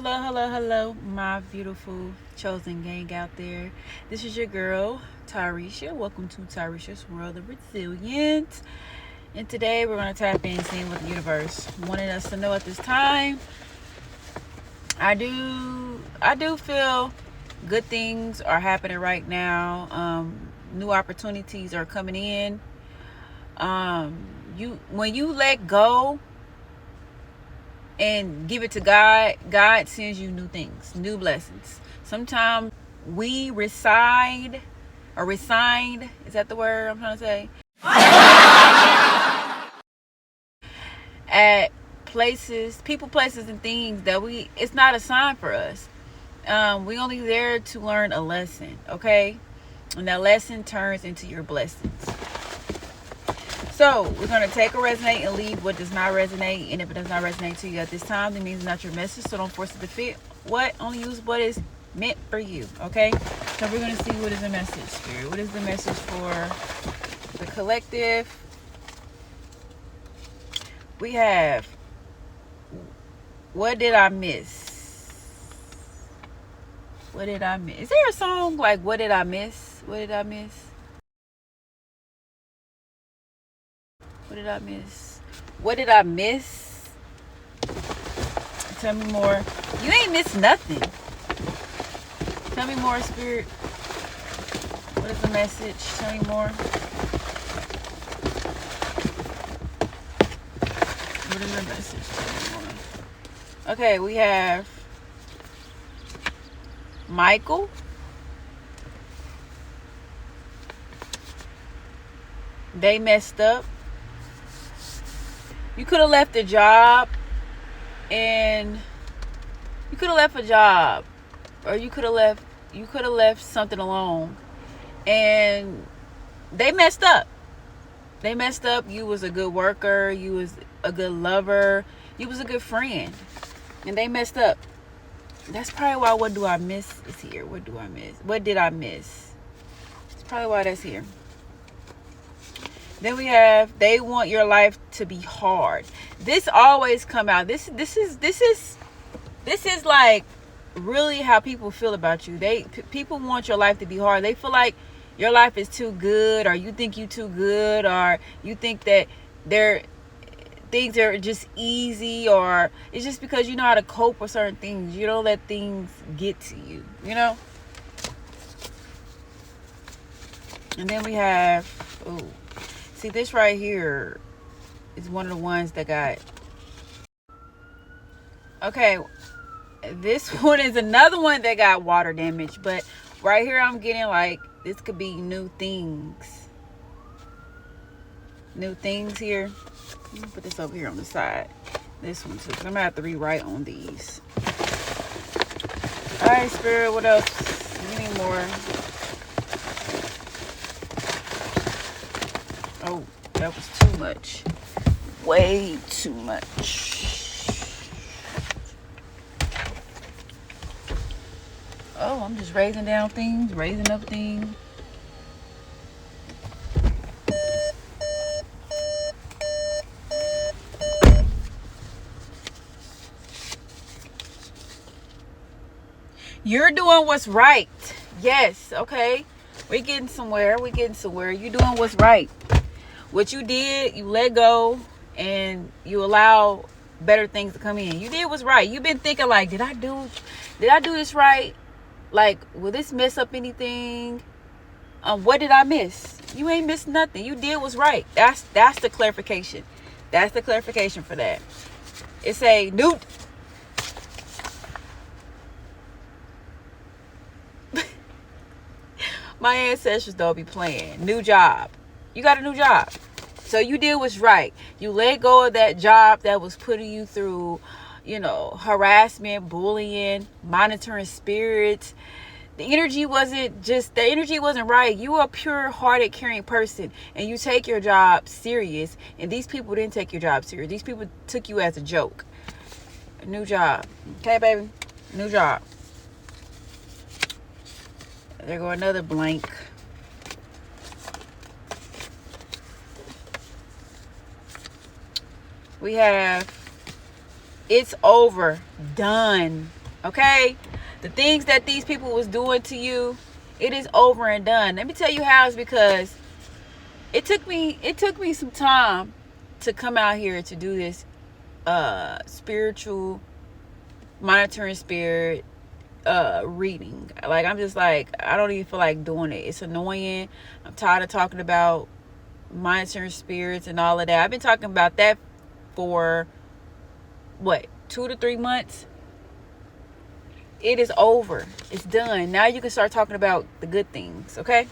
Hello, my beautiful chosen gang out there. This is your girl, Tyresha. Welcome to Tyresha's World of Resilience. And today we're going to tap in, seeing what the universe wanted us to know at this time. I do feel good things are happening right now. New opportunities are coming in. When you let go and give it to God, God sends you new things, new blessings. Sometimes we reside or resigned, is that the word I'm trying to say? At places, people, places, and things that it's not a sign for us. We only there to learn a lesson, okay? And that lesson turns into your blessings. So we're going to take a resonate and leave what does not resonate. And if it does not resonate to you at this time, it means it's not your message. So don't force it to fit. Only use what is meant for you. Okay. So we're going to see what is the message, Spirit. What is the message for the collective? We have, what did I miss? What did I miss? Is there a song like, what did I miss? What did I miss? What did I miss? What did I miss? Tell me more. You ain't missed nothing. Tell me more, Spirit. What is the message? Tell me more. What is the message? Tell me more. Okay, we have Michael. They messed up. You could have left a job, and you could have left a job, or you could have left something alone, and they messed up. They messed up. You was a good worker. You was a good lover. You was a good friend, and they messed up. That's probably why what do I miss is here. What do I miss? What did I miss? It's probably why that's here. Then we have, they want your life to be hard. This always come out. This is like really how people feel about you. People want your life to be hard. They feel like your life is too good, or you think you too good, or you think that things are just easy, or it's just because you know how to cope with certain things. You don't let things get to you, you know? And then we have, see, this right here is one of the ones that got... Okay, this one is another one that got water damage. But right here I'm getting like, this could be new things. New things here. Let me put this over here on the side. This one too, because I'm going to have to rewrite on these. Alright, Spirit, what else? Give me more. Oh, that was too much. Way too much. Oh, I'm just raising down things, raising up things. You're doing what's right. Yes, okay. We're getting somewhere. You're doing what's right. What you did, you let go, and you allow better things to come in. You did what's right. You've been thinking like, did I do this right? Like, will this mess up anything? What did I miss? You ain't missed nothing. You did what's right. That's the clarification. That's the clarification for that. It's a new... My ancestors don't be playing. New job. You got a new job. So you did what's right. You let go of that job that was putting you through, harassment, bullying, monitoring spirits. The energy wasn't right. You were a pure-hearted, caring person, and you take your job serious. And these people didn't take your job serious. These people took you as a joke. A new job. Okay, baby? New job. There go another blank. We have, it's over, done. Okay? The things that these people was doing to you, it is over and done. Let me tell you how. It's because it took me some time to come out here to do this spiritual monitoring spirit reading. Like, I'm just like, I don't even feel like doing it. It's annoying. I'm tired of talking about monitoring spirits and all of that. I've been talking about that for what, 2 to 3 months. It is over. It's done. Now you can start talking about the good things. Okay,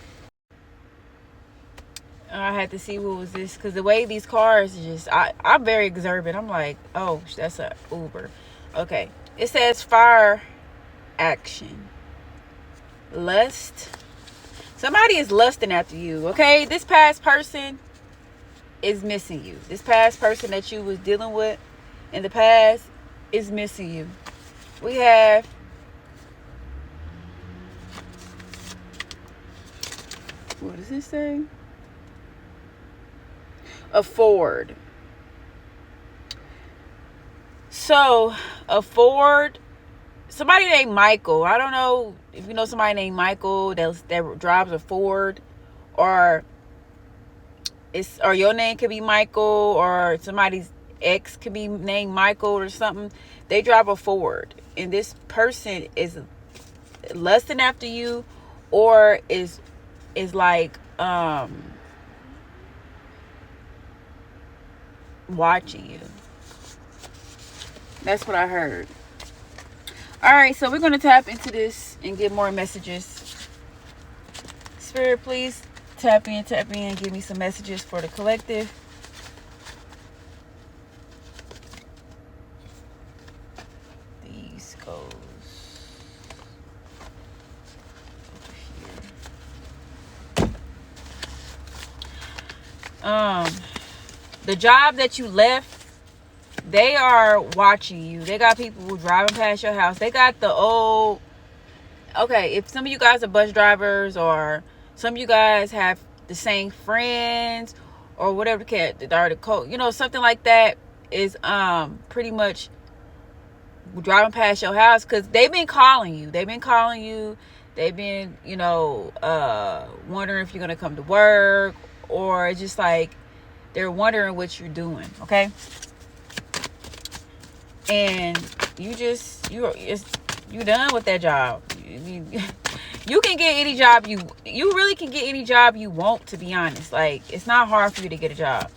I had to see what was this, because the way these cars just, I'm very observant. I'm like, oh, that's a Uber. Okay, it says fire action, lust. Somebody is lusting after you. Okay, this past person is missing you. This past person that you was dealing with in the past is missing you. We have what does this say? Afford. So afford, somebody named Michael. I don't know if you know somebody named Michael that drives a Ford, or your name could be Michael, or somebody's ex could be named Michael or something. They drive a Ford, and this person is lusting after you, or is like watching you. That's what I heard. All right, so we're going to tap into this and get more messages. Spirit, please tap in, give me some messages for the collective. These goes over here. The job that you left, they are watching you. They got people driving past your house. They got the old, okay, if some of you guys are bus drivers, or some of you guys have the same friends, or whatever, something like that, is pretty much driving past your house, because they've been calling you. They've been wondering if you're gonna come to work, or just like they're wondering what you're doing. Okay, and you're done with that job. You can get any job you really can get any job you want, to be honest. Like, it's not hard for you to get a job.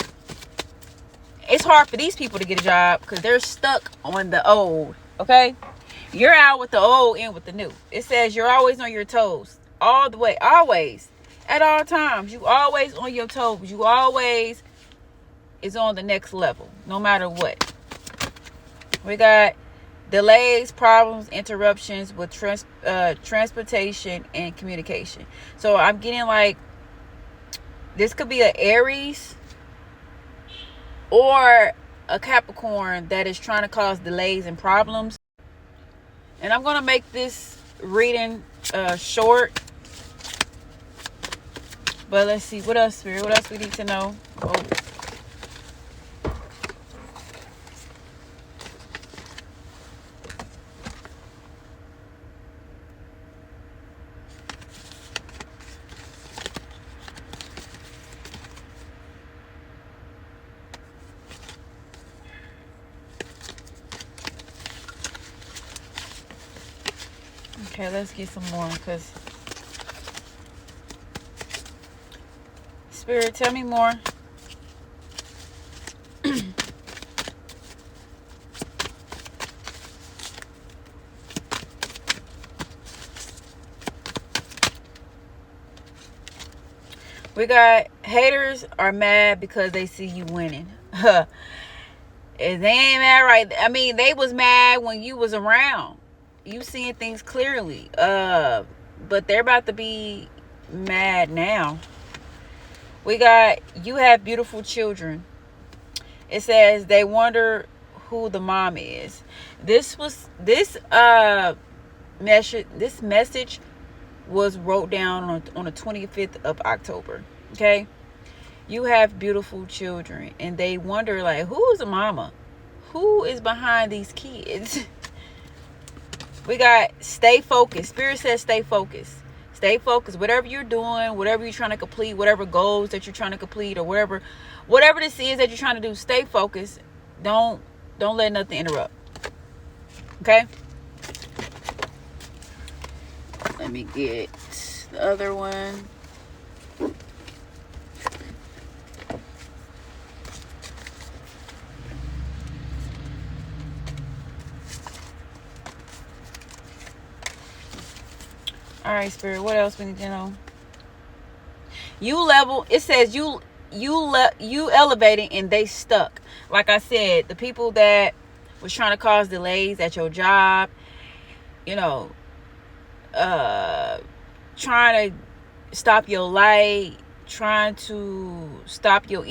It's hard for these people to get a job because they're stuck on the old. Okay, you're out with the old, in with the new. It says you're always on your toes, all the way, always, at all times. You always on your toes. You always is on the next level, no matter what. We got delays, problems, interruptions with transportation and communication. So I'm getting like, this could be an Aries or a Capricorn that is trying to cause delays and problems. And I'm going to make this reading short. But let's see. What else, Spirit? What else we need to know? Oh. Okay, let's get some more, because Spirit, tell me more. We got haters are mad because they see you winning. If they ain't mad, right? I mean, they was mad when you was around. You seeing things clearly. But they're about to be mad now. We got, you have beautiful children. It says they wonder who the mom is. This message was wrote down on the 25th of October. Okay, you have beautiful children, and they wonder, like, who is the mama? Who is behind these kids? We got stay focused. Spirit says stay focused. Stay focused. Whatever you're doing, whatever you're trying to complete, whatever goals that you're trying to complete, or whatever this is that you're trying to do, stay focused. Don't let nothing interrupt. Okay? Let me get the other one. All right, Spirit, what else we need to know? It says you elevating and they stuck. Like I said, the people that was trying to cause delays at your job, trying to stop your light, trying to stop your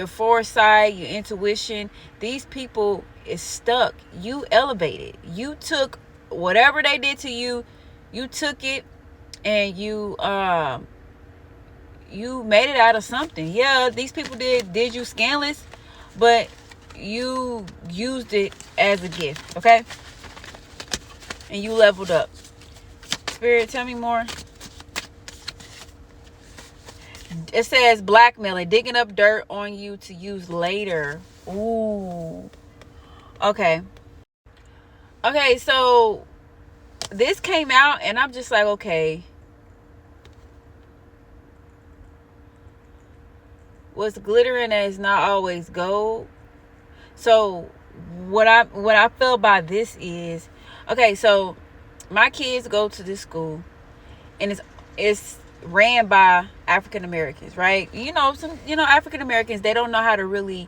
foresight, your intuition. These people is stuck. You elevated. You took whatever they did to you. You took it and you made it out of something. Yeah, these people did you scandalous, but you used it as a gift, okay? And you leveled up. Spirit, tell me more. It says blackmailing, digging up dirt on you to use later. Ooh. Okay, so this came out and I'm just like, okay, what's glittering is not always gold. So what I feel by this is, okay, so my kids go to this school and it's ran by African Americans, right? African Americans, they don't know how to really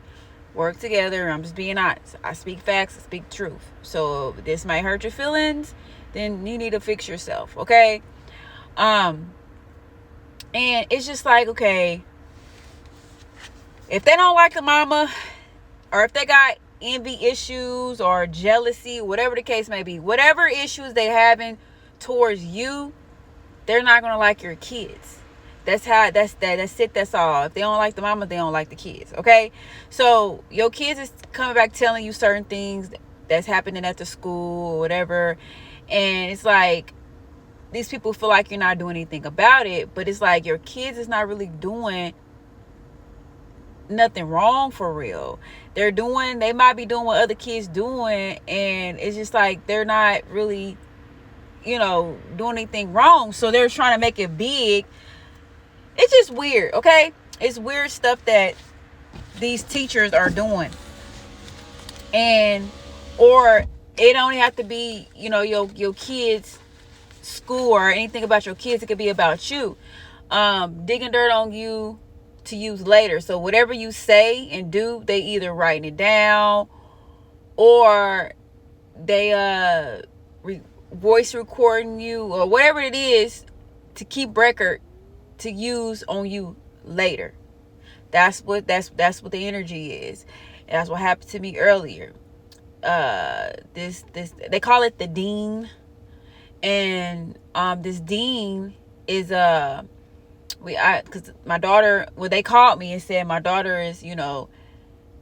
work together. I'm just being honest. I speak facts, I speak truth. So if this might hurt your feelings, then you need to fix yourself, okay? And it's just like, okay, if they don't like the mama, or if they got envy issues or jealousy, whatever the case may be, whatever issues they having towards you, they're not gonna like your kids. That's it. That's all. If they don't like the mama, they don't like the kids. Okay, so your kids is coming back telling you certain things that's happening at the school or whatever, and it's like these people feel like you're not doing anything about it, but it's like your kids is not really doing nothing wrong for real. They might be doing what other kids doing, and it's just like they're not really, doing anything wrong. So they're trying to make it big. It's just weird, okay? It's weird stuff that these teachers are doing. Or it don't have to be, your kids' school or anything about your kids. It could be about you. Digging dirt on you to use later. So whatever you say and do, they either writing it down or they voice recording you or whatever it is to keep record to use on you later. That's what the energy is. And that's what happened to me earlier. This they call it the dean, and this dean is because my daughter, they called me and said my daughter is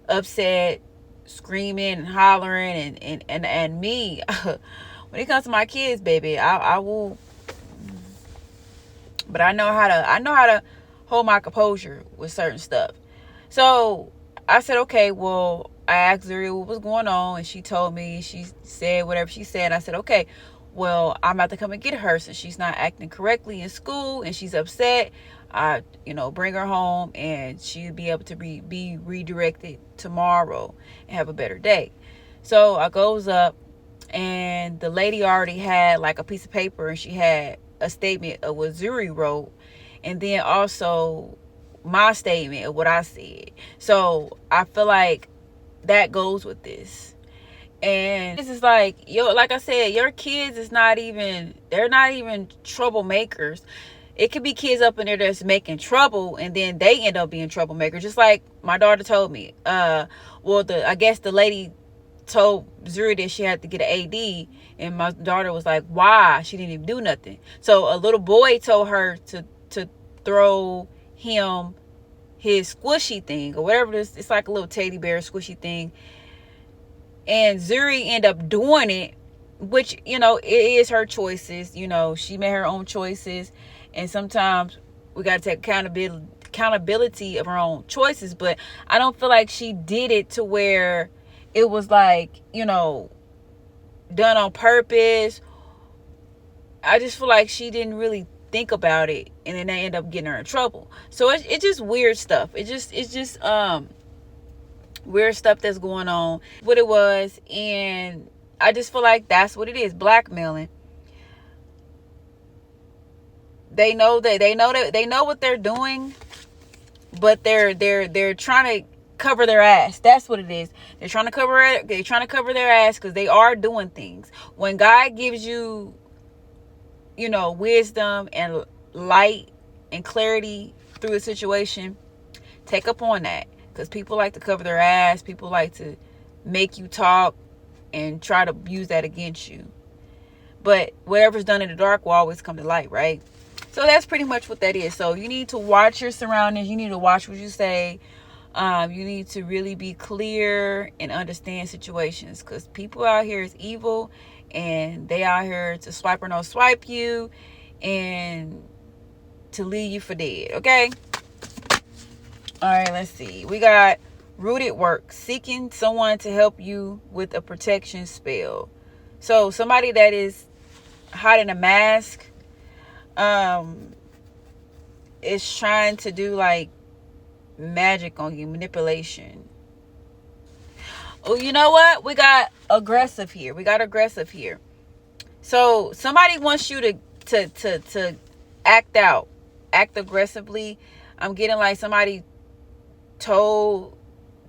upset, screaming and hollering, and me when it comes to my kids, baby, I will. But I know how to hold my composure with certain stuff. So I said, okay, well, I asked her what was going on, and she told me. She said whatever she said. I said, okay, well, I'm about to come and get her since she's not acting correctly in school and she's upset. I, bring her home and she'll be able to be redirected tomorrow and have a better day. So I goes up, and the lady already had like a piece of paper, and she had a statement of what Zuri wrote, and then also my statement of what I said. So I feel like that goes with this. And this is like, like I said, your kids they're not even troublemakers. It could be kids up in there that's making trouble, and then they end up being troublemakers. Just like my daughter told me. I guess the lady told Zuri that she had to get an AD, and my daughter was like, why? She didn't even do nothing. So a little boy told her to throw him his squishy thing or whatever it is. It's like a little teddy bear squishy thing. And Zuri ended up doing it which, you know, it is her choices. You know, she made her own choices, and sometimes we got to take accountability of her own choices. But I don't feel like she did it to where it was like, you know, done on purpose. I just feel like she didn't really think about it, and then they end up getting her in trouble. So it's just weird stuff. It's just weird stuff that's going on. What it was, and I just feel like that's what it is, blackmailing. They know what they're doing, but they're trying to cover their ass. That's what it is. They're trying to cover it. They're trying to cover their ass because they are doing things. When God gives you, you know, wisdom and light and clarity through a situation, take up on that, because people like to cover their ass. People like to make you talk and try to use that against you. But whatever's done in the dark will always come to light, right? So that's pretty much what that is. So you need to watch your surroundings. You need to watch what you say. You need to really be clear and understand situations, because people out here is evil, and they out here to swipe or no swipe you and to leave you for dead. Okay. All right, let's see. We got rooted work, seeking someone to help you with a protection spell. So somebody that is hiding a mask, is trying to do like magic on you, manipulation. Oh, you know what? We got aggressive here. So somebody wants you to act aggressively. I'm getting like somebody told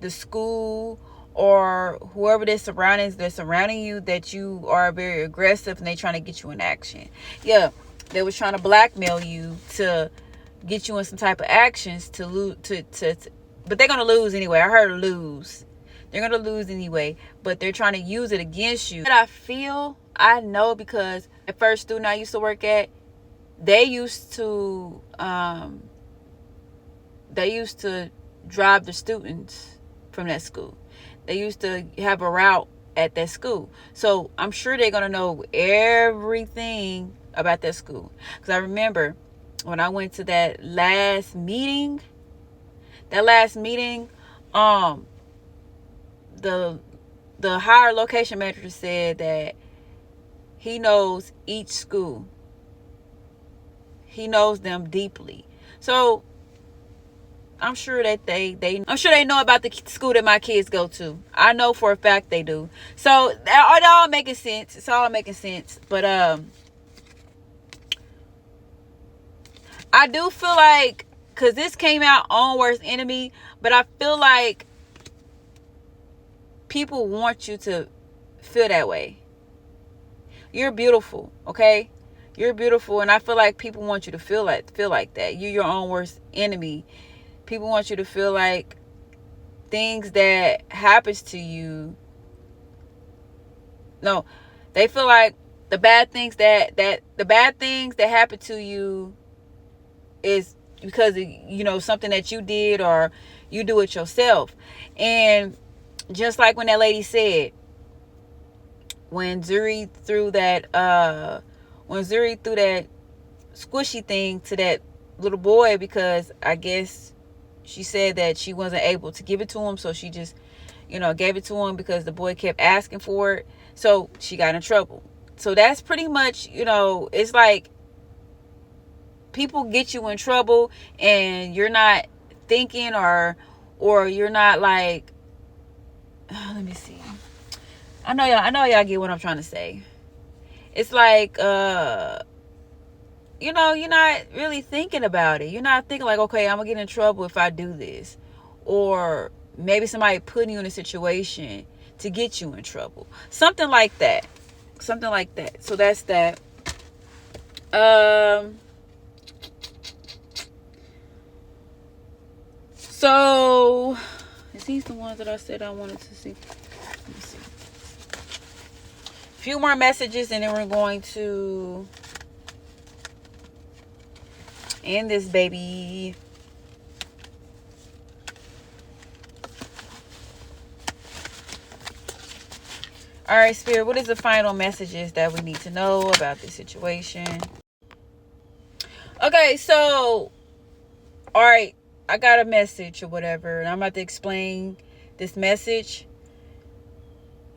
the school or whoever they're surrounding you that you are very aggressive, and they trying to get you in action. Yeah, they was trying to blackmail you to get you in some type of actions to lose, but they're gonna lose anyway. I heard lose. They're gonna lose anyway, but they're trying to use it against you. But I know, because at first student I used to work at, they used to drive the students from that school. They used to have a route at that school. So I'm sure they're going to know everything about that school. Because I remember when I went to that last meeting, the higher location manager said that he knows each school. He knows them deeply. So I'm sure that I'm sure they know about the school that my kids go to. I know for a fact they do. So it all making sense. It's all making sense. But I do feel like, because this came out on Worst Enemy, but I feel like people want you to feel that way. You're beautiful, okay? You're beautiful, and I feel like people want you to feel like that. You're your own worst enemy. People want you to feel like things that happens to you. No, they feel like the bad things that happen to you is because of, you know, something that you did, or you do it yourself. And just like when that lady said, when Zuri threw that squishy thing to that little boy, because I guess she said that she wasn't able to give it to him, so she just, you know, gave it to him because the boy kept asking for it. So she got in trouble. So that's pretty much, you know, it's like people get you in trouble and you're not thinking, or you're not like, let me see. I know y'all get what I'm trying to say. It's like, you know, you're not really thinking about it. You're not thinking like, okay, I'm gonna get in trouble if I do this. Or maybe somebody putting you in a situation to get you in trouble. Something like that. So that's that. So is these the ones that I said I wanted to see? Let me see. A few more messages and then we're going to end this baby. All right, Spirit, what is the final messages that we need to know about this situation? Okay, so, all right, I got a message or whatever, and I'm about to explain this message.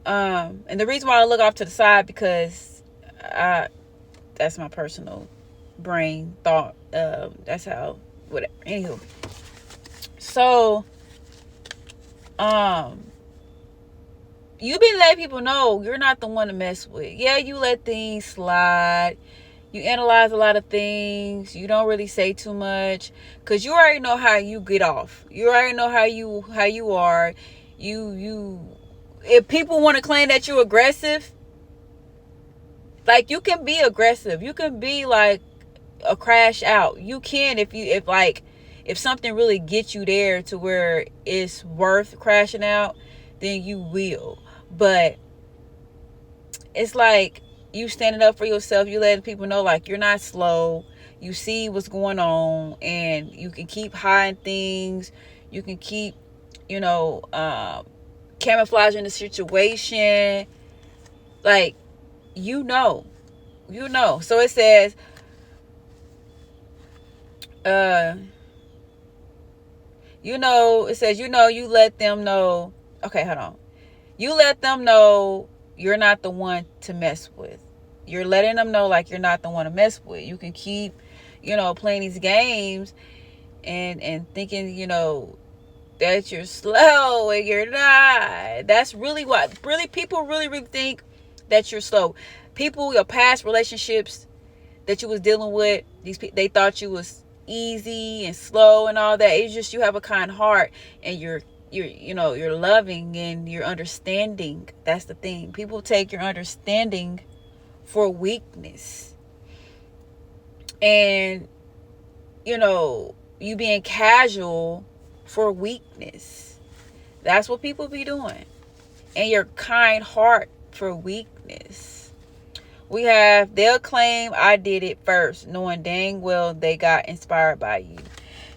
And the reason why I look off to the side, because that's my personal brain thought. That's how, whatever. Anywho, so, you've been letting people know you're not the one to mess with. Yeah, you let things slide. You analyze a lot of things. You don't really say too much because you already know how you get off. You already know how you are. You if people want to claim that you're aggressive, like, you can be aggressive. You can be like a crash out. You can if something really gets you there to where it's worth crashing out, then you will. But it's like you standing up for yourself. You letting people know, like, you're not slow. You see what's going on, and you can keep hiding things. You can keep, camouflaging the situation. Like, you know. So it says, you let them know. Okay, hold on. You let them know you're not the one to mess with. You're letting them know, like, you're not the one to mess with. You can keep, playing these games and thinking, that you're slow and you're not. That's really people really think that you're slow. People, your past relationships that you was dealing with, they thought you was easy and slow and all that. It's just you have a kind heart, and you're loving and you're understanding. That's the thing. People take your understanding for weakness, and you being casual for weakness. That's what people be doing. And your kind heart for weakness. They'll claim I did it first, knowing dang well they got inspired by you.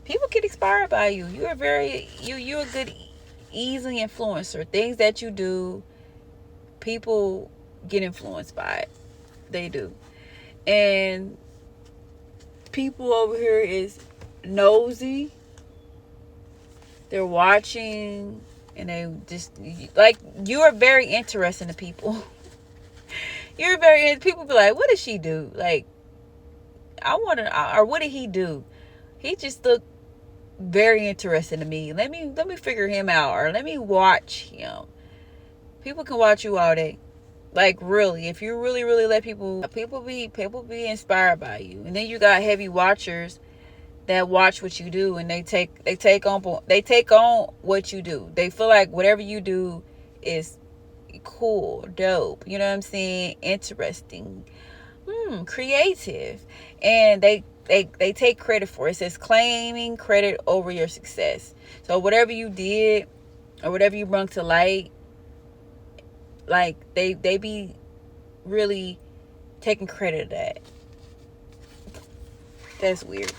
People get inspired by you. You're a good, easy influencer. Things that you do, people get influenced by it. They do. And people over here is nosy. They're watching, and they just, like, you are very interesting to people. People be like, what did she do? Like, I wonder, or what did he do? He just looked very interesting to me. Let me figure him out, or let me watch him. People can watch you all day. Like, really, if you really let people be inspired by you. And then you got heavy watchers that watch what you do, and they take on what you do. They feel like whatever you do is cool, dope, you know what I'm saying, interesting, creative, and they take credit for it. It says claiming credit over your success. So whatever you did or whatever you brought to light, like, they be really taking credit of that. That's weird.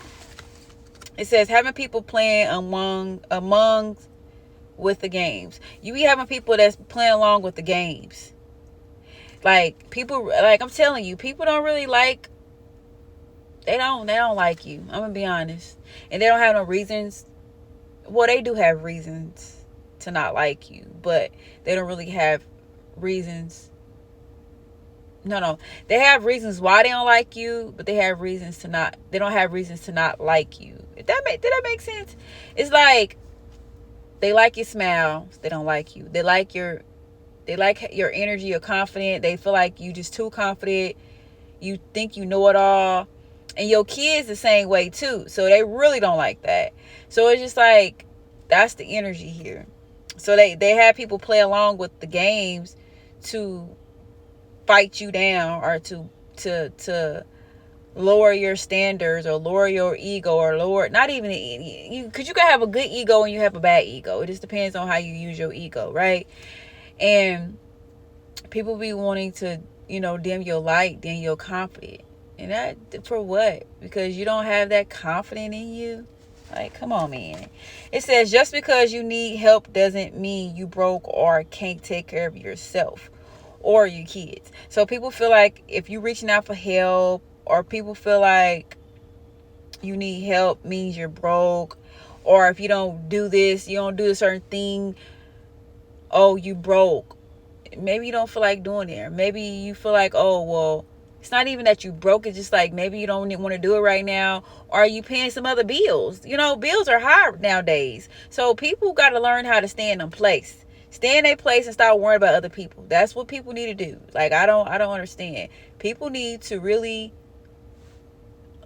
It says having people playing among with the games. You be having people that's playing along with the games. Like, people, like, I'm telling you, people don't really like, they don't like you. I'm gonna be honest. And they don't have no reasons. Well, they do have reasons to not like you, but they don't really have reasons. No. They have reasons why they don't like you, but they don't have reasons to not like you. Did that make sense? It's like, they like your smile, they don't like you. They like your energy, you're confident. They feel like you just too confident. You think you know it all. And your kids the same way too. So they really don't like that. So it's just like, that's the energy here. So they have people play along with the games to fight you down, or to lower your standards, or lower your ego, or lower, not even you, because you can have a good ego and you have a bad ego. It just depends on how you use your ego, right? And people be wanting to, dim your light, dim your confidence. And that, for what? Because you don't have that confidence in you? Like, come on, man. It says, just because you need help doesn't mean you broke or can't take care of yourself. or your kids. So people feel like if you're reaching out for help, or people feel like you need help means you're broke, or if you don't do this, you don't do a certain thing, oh, you broke. Maybe you don't feel like doing it. Maybe you feel like, oh, well, it's not even that you broke. It's just like maybe you don't want to do it right now. Or are you paying some other bills? You know, bills are high nowadays. So people got to learn how to stay in their place. Stay in their place and stop worrying about other people. That's what people need to do. Like, I don't understand. People need to really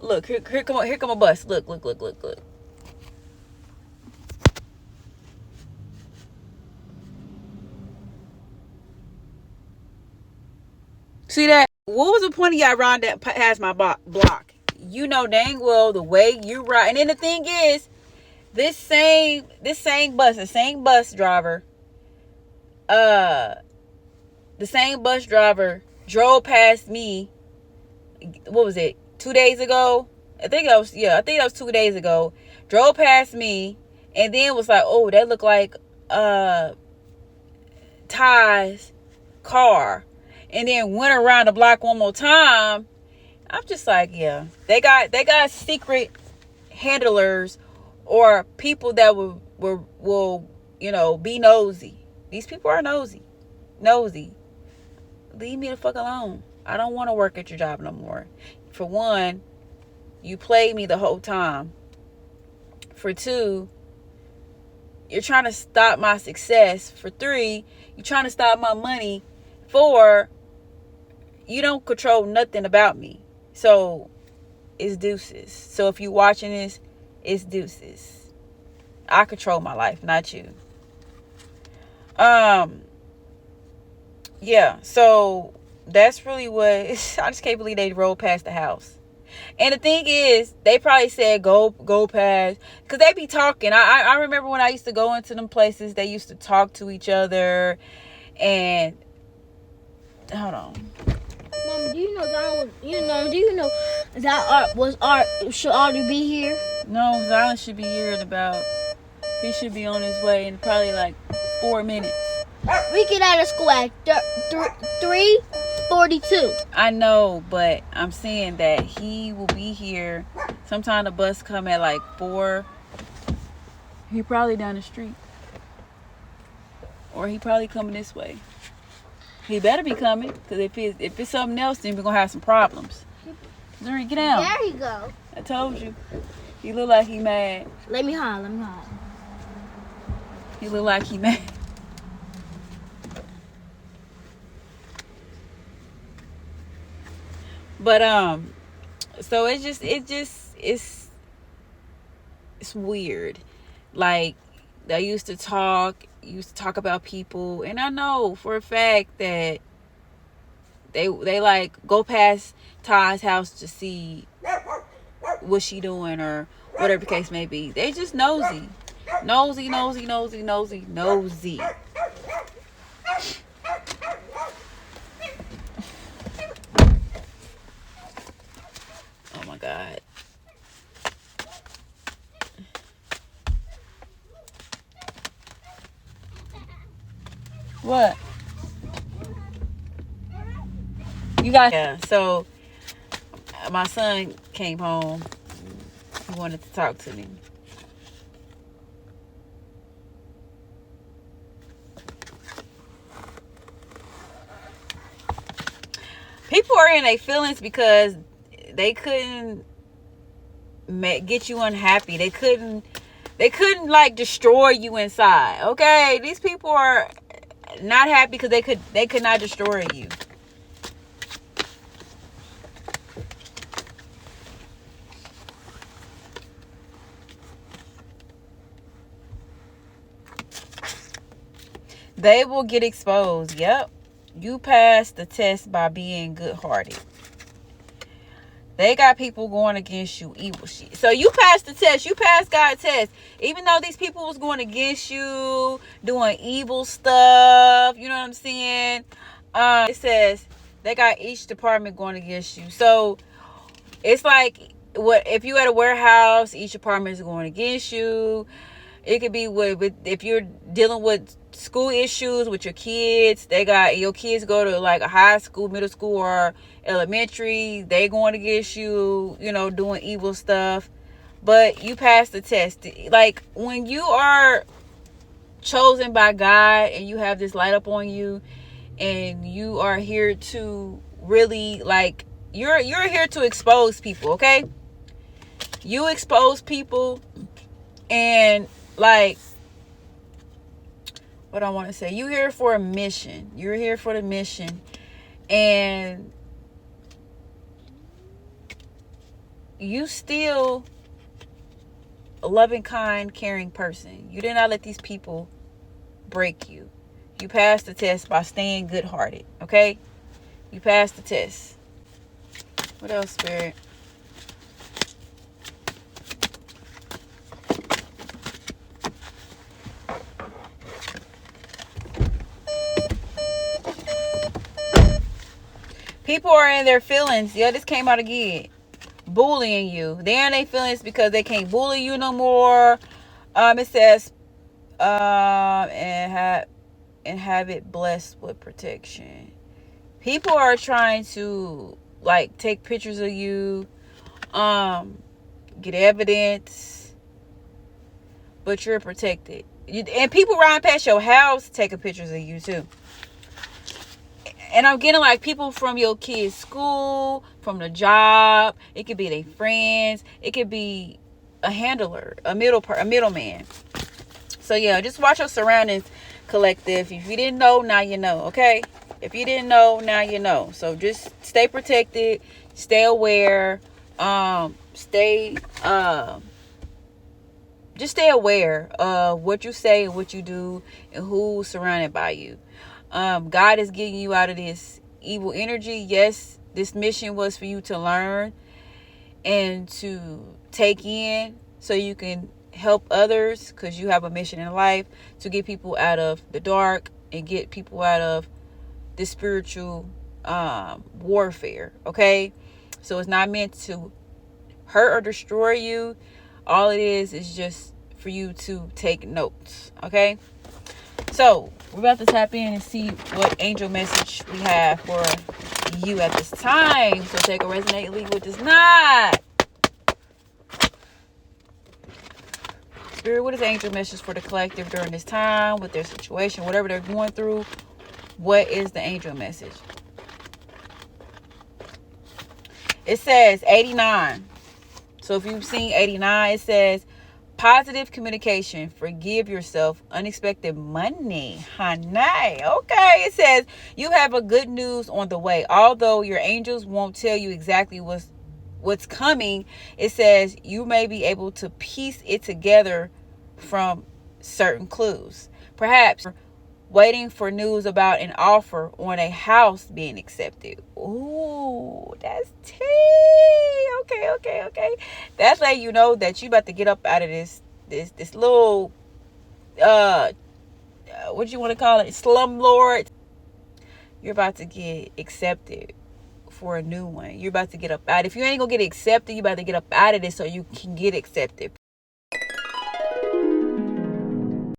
look. Here come a bus. Look. See that? What was the point of y'all riding that past my block? You know dang well the way you ride. And then the thing is, this same bus, the same bus driver drove past me. What was it? 2 days ago? I think that was 2 days ago. Drove past me and then was like, oh, that looked like Ty's car. And then went around the block one more time. I'm just like, yeah, they got secret handlers or people that will be nosy. These people are nosy. Leave me the fuck alone. I don't want to work at your job no more. For one, you played me the whole time. For two, you're trying to stop my success. For three, you're trying to stop my money. Four, you don't control nothing about me. So it's deuces. So if you're watching this, it's deuces. I control my life, not you. Yeah, so that's really what I just can't believe they rolled past the house. And the thing is, they probably said go past, because they be talking. I remember when I used to go into them places, they used to talk to each other. And hold on, Mama, do you know Zion should already be here? No, Zion should be here in about, he should be on his way in probably like 4 minutes. We get out of school at 3:42. I know, but I'm saying that he will be here sometime. The bus come at like 4. He probably down the street, or he probably coming this way. He better be coming, because if it's something else, then we're gonna have some problems. Zuri, get down. There you go. I told you. He look like he mad. Let me holler. He look like he mad. But so it's weird. Like, they used to talk about people, and I know for a fact that they like go past Ty's house to see what she doing or whatever the case may be. They just nosy. Oh my God. What? You got, yeah, so my son came home. He wanted to talk to me. People are in their feelings because they couldn't get you unhappy. They couldn't like destroy you inside. Okay, these people are not happy because they could not destroy you. They will get exposed. Yep. You passed the test by being good-hearted. They got people going against you, evil shit. So you passed the test. You passed God's test. Even though these people was going against you, doing evil stuff. You know what I'm saying? It says they got each department going against you. So it's like, what if you at a warehouse, each department is going against you. It could be with if you're dealing with school issues with your kids. Your kids go to like a high school, middle school, or elementary. They going against you, doing evil stuff. But you passed the test. Like when you are chosen by God and you have this light up on you, and you are here to really you're here to expose people, okay? You expose people, and what I want to say, you're here for a mission. You're here for the mission, and you still a loving, kind, caring person. You did not let these people break you. You passed the test by staying good-hearted, okay? You passed the test. What else, Spirit? People are in their feelings. Yeah, this came out again. Bullying you. They're in their feelings because they can't bully you no more. It says, and have it blessed with protection. People are trying to take pictures of you, get evidence, but you're protected. And people riding past your house taking pictures of you too. And I'm getting people from your kids' school, from the job. It could be their friends. It could be a handler, a middleman. So yeah, just watch your surroundings, collective. If you didn't know, now you know, okay? If you didn't know, now you know. So just stay protected, stay aware, just stay aware of what you say and what you do and who's surrounded by you. God is getting you out of this evil energy. Yes, this mission was for you to learn and to take in so you can help others, because you have a mission in life to get people out of the dark and get people out of this spiritual warfare, okay? So it's not meant to hurt or destroy you. All it is just for you to take notes, okay? So we're about to tap in and see what angel message we have for you at this time. So take a resonate, leave what does not. Spirit, what is angel message for the collective during this time with their situation, whatever they're going through? What is the angel message? It says 89. So if you've seen 89, it says positive communication, forgive yourself, unexpected money, honey. Okay, it says you have a good news on the way. Although your angels won't tell you exactly what's coming, it says you may be able to piece it together from certain clues. Perhaps waiting for news about an offer on a house being accepted. Ooh, that's tea. Okay. That's letting you know that you about to get up out of this little what you want to call it, slumlord. You're about to get accepted for a new one. You're about to get up out. If you ain't gonna get accepted, you about to get up out of this so you can get accepted.